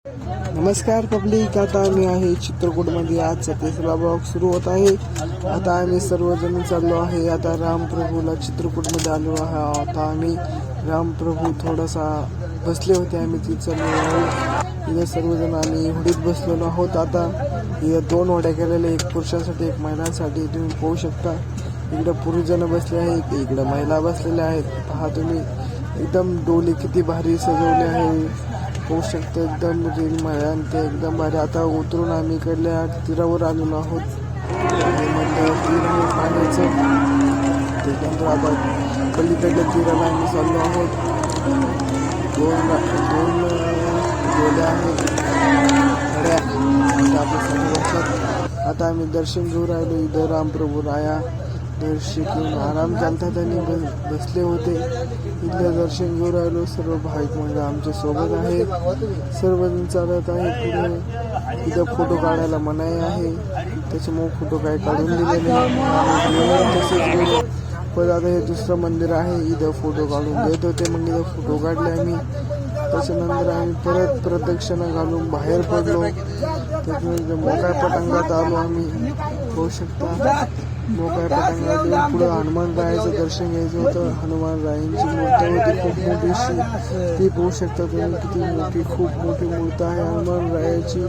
नमस्कार पब्लिक, आता आम्ही आहे चित्रकूटमध्ये. आजचा तिसरा ब्लॉग सुरू होत आहे. आता आम्ही सर्वजण चाललो आहे. आता रामप्रभूला चित्रकूटमध्ये आलो आहे. आता आम्ही रामप्रभू थोडासा बसले होते, आम्ही ती चाललो आहोत. इथे सर्वजण आम्ही होडीत बसलेलो आहोत. आता इथे दोन होड्या केलेल्या, एक पुरुषांसाठी एक महिलांसाठी. तुम्ही पाहू शकता इकडे पुरुषजण बसले आहेत, इकडे महिला बसलेल्या आहेत. पहा तुम्ही, एकदम डोली किती भारी सजवली आहे. होऊ शकतं एकदम रील माया ते एकदम भारी. आता उतरून आम्ही इकडल्या तीरावर आलेलो आहोत. म्हणजे तीर आहे पाण्याचं. त्याच्यानंतर आता पलीकडल्या तीराला आम्ही चाललो आहोत. दोन गोल्या आहेत गाड्या आपल्या. आता आम्ही दर्शन घेऊन राहिलो. इथं रामप्रभू राया दर्शन घेऊन आराम चालता त्यांनी बसले होते. इथलं दर्शन घेऊन राहिलो. सर्व भाविक मंडळ आमच्या सोबत आहे. सर्वजण चालत आहे पुढे. इथं फोटो काढायला मनाई आहे, त्याच्यामुळे फोटो काय काढून दिले नाही. तसेच गेलो. पण आता हे दुसरं मंदिर आहे, इथं फोटो काढून देत होते. मग इथं फोटो काढले आम्ही. त्याच्यानंतर आम्ही परत प्रदक्षिणा घालून बाहेर पडलो. त्याच्यानंतर मोकळ्या पटांगात आलो आम्ही. होऊ शकता मोकळ्या पटांगात येऊन पुढं हनुमान रायाचं दर्शन घ्यायचं होतं. हनुमान रायांची मूर्ती होती खूप मोठीशी, ती पाहू शकता तुम्ही. किती मोठी, खूप मोठी मूर्ती आहे हनुमान रायाची.